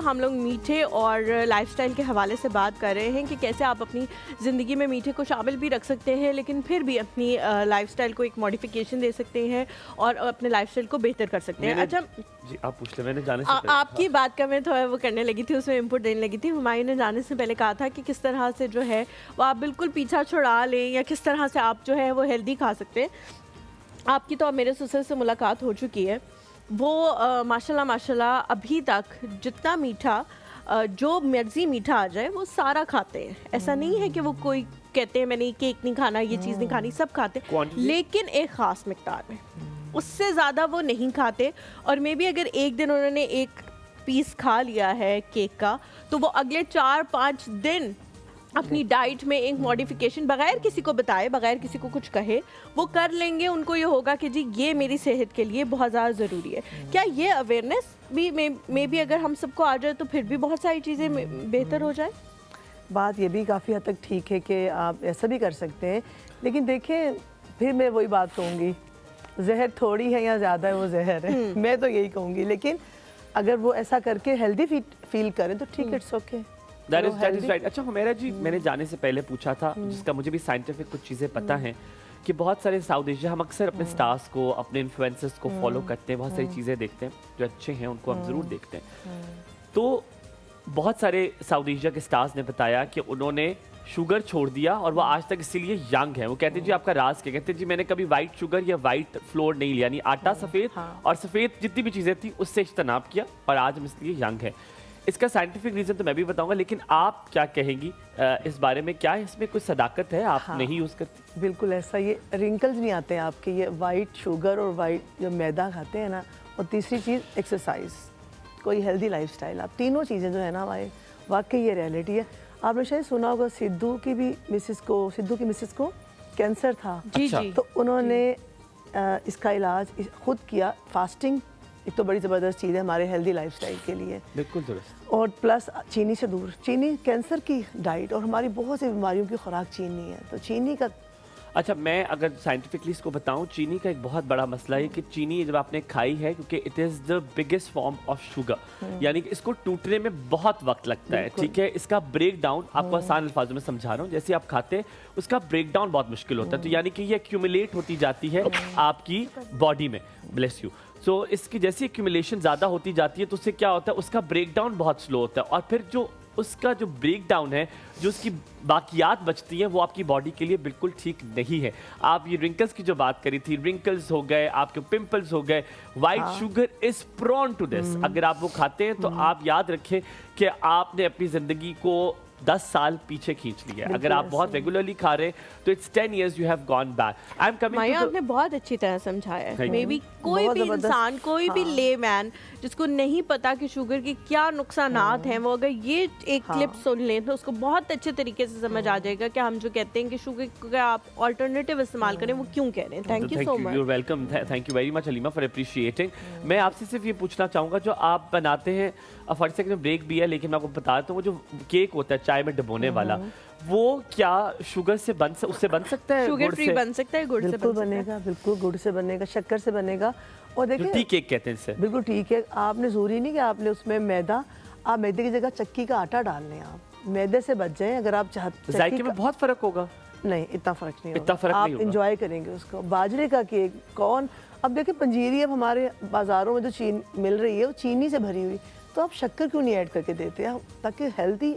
हम लोग मीठे और लाइफस्टाइल के हवाले से बात कर रहे हैं कि कैसे आप अपनी ज़िंदगी में मीठे को शामिल भी रख सकते हैं, लेकिन फिर भी अपनी लाइफस्टाइल को एक मॉडिफिकेशन दे सकते हैं और अपने लाइफस्टाइल को बेहतर कर सकते हैं। अच्छा जी, आप पूछ ले, मैंने जाने से पहले आपकी बात का मैं थोड़ा वो करने लगी थी, उसमें इनपुट देने लगी थी। हुमायूं ने जाने से पहले कहा था कि किस तरह से जो है वो आप बिल्कुल पीछा छुड़ा लें या किस तरह से आप जो है वो हेल्दी खा सकते हैं। आपकी तो अब मेरे ससुर से मुलाकात हो चुकी है, वो माशाल्लाह अभी तक जितना मीठा जो मर्जी मीठा आ जाए वो सारा खाते हैं। ऐसा नहीं है कि वो कोई कहते हैं मैंने केक नहीं खाना, ये चीज़ नहीं खानी, सब खाते हैं, लेकिन एक ख़ास मिकदार में, उससे ज़्यादा वो नहीं खाते। और मे बी अगर एक दिन उन्होंने एक पीस खा लिया है केक का, तो वो अगले 4-5 दिन अपनी डाइट में एक मॉडिफिकेशन बगैर किसी को बताए, बगैर किसी को कुछ कहे, वो कर लेंगे। उनको ये होगा कि जी ये मेरी सेहत के लिए बहुत ज़्यादा ज़रूरी है। क्या ये अवेयरनेस भी मे भी अगर हम सबको आ जाए तो फिर भी बहुत सारी चीज़ें बेहतर हो जाए? बात ये भी काफ़ी हद तक ठीक है कि आप ऐसा भी कर सकते हैं, लेकिन देखें फिर मैं वही बात कहूँगी, जहर थोड़ी है या ज़्यादा है वो जहर है। मैं तो यही कहूँगी, लेकिन अगर वो ऐसा करके हेल्दी फील करें तो ठीक, it's okay. That is right। अच्छा हुमैरा जी, मैंने जाने से पहले पूछा था, जिसका मुझे भी साइंटिफिक कुछ चीज़ें पता हैं कि बहुत सारे साउथ एशिया, हम अक्सर अपने स्टार्स को, अपने इन्फ्लुएंसर्स को फॉलो करते हैं, बहुत सारी चीज़ें देखते हैं जो अच्छे हैं, उनको हम ज़रूर देखते हैं। तो बहुत सारे साउथ एशिया के स्टार्स ने बताया कि उन्होंने शुगर छोड़ दिया और वो आज तक इसीलिए यंग है। वो कहते हैं जी आपका राज क्या? कहते हैं जी मैंने कभी वाइट शुगर या वाइट फ्लोर नहीं लिया, यानी आटा सफ़ेद और सफ़ेद जितनी भी चीज़ें थी उससे इज्तनाब किया और आज हम इसलिए यंग है। इसका साइंटिफिक रीज़न तो मैं भी बताऊंगा, लेकिन आप क्या कहेंगी इस बारे में? क्या इसमें कोई सदाकत है? आप नहीं यूज़ करती? बिल्कुल ऐसा, ये रिंकल्स नहीं आते हैं आपके, ये वाइट शुगर और वाइट जो मैदा खाते हैं ना, और तीसरी चीज़ एक्सरसाइज, कोई हेल्दी लाइफस्टाइल, आप तीनों चीज़ें जो है ना हमारे, वाकई ये रियलिटी है। आपने शायद सुना होगा सिद्धू की मिसेस को कैंसर था। जी अच्छा। जी। तो उन्होंने इसका इलाज खुद किया। फास्टिंग एक तो बड़ी ज़बरदस्त चीज़ है हमारे हेल्दी लाइफस्टाइल के लिए, बिल्कुल दुरुस्त। और प्लस चीनी से दूर, चीनी कैंसर की डाइट, और हमारी बहुत सी बीमारियों की खुराक चीनी है, तो चीनी का। अच्छा, मैं अगर साइंटिफिकली इसको बताऊं, चीनी का एक बहुत बड़ा मसला है कि चीनी जब आपने खाई है, क्योंकि it is the biggest form of sugar, यानी कि इसको टूटने में बहुत वक्त लगता है। ठीक है, इसका ब्रेक डाउन आपको आसान अल्फाजों में समझा रहा हूँ, जैसे आप खाते हैं उसका ब्रेक डाउन बहुत मुश्किल होता है, तो यानी कि ये एक्यूमुलेट होती जाती है आपकी बॉडी में। Bless you. सो इसकी जैसी एक्यूमुलेशन ज़्यादा होती जाती है तो उससे क्या होता है, उसका ब्रेक डाउन बहुत स्लो होता है, और फिर जो उसका जो ब्रेक डाउन है, जो उसकी बाकियात बचती हैं, वो आपकी बॉडी के लिए बिल्कुल ठीक नहीं है। आप ये रिंकल्स की जो बात करी थी, रिंकल्स हो गए, आपके पिंपल्स हो गए, white sugar is prone to this. अगर आप वो खाते हैं तो आप याद रखें कि आपने अपनी ज़िंदगी को 10 साल पीछे खींच लिया है। अगर आप बहुत रेगुलरली खा रहे हैं तो it's 10 years you have gone back. I am coming Maya, आपने बहुत अच्छी तरह समझाया है। मे बी कोई बहुत भी ज़बरदस्त। इंसान, कोई भी लेमैन जिसको नहीं पता कि शुगर के क्या नुकसानात हैं, वो अगर ये एक क्लिप सुन लें तो उसको बहुत अच्छे तरीके से समझ आ जाएगा कि हम जो कहते हैं कि शुगर का आप ऑल्टरनेटिव इस्तेमाल करें, वो क्यों कह रहे हैं। Thank you so much. You welcome. Thank you very much Aleema for appreciating. मैं आपसे सिर्फ ये पूछना चाहूँगा, जो आप बनाते हैं, फॉर सेकंड में ब्रेक भी है, लेकिन मैं आपको बता देता हूँ, वो जो केक होता है चाय में डुबोने वाला, वो क्या शुगर से उससे बन सकता है? शुगर फ्री बन सकता है, गुड़ से बिल्कुल बन सकता है। बनेगा, बिल्कुल गुड़ से बनेगा, शक्कर से बनेगा। और जो देखिए टी केक कहते हैं इससे। बिल्कुल ठीक है, आपने ज़रूरी नहीं कि आपने उसमें मैदा, आप मैदे की जगह चक्की का आटा डाल लें, आप मैदे से बच जाएं अगर आप चाहते। जायके में बहुत फर्क होगा? नहीं, इतना फ़र्क नहीं होगा, इतना फ़र्क नहीं आप होगा। इंजॉय करेंगे उसको। बाजरे का केक कौन, अब देखिए पंजीरी अब हमारे बाज़ारों में जो चीनी मिल रही है वो चीनी से भरी हुई, तो आप शक्कर क्यों नहीं ऐड करके देते हैं, ताकि हेल्दी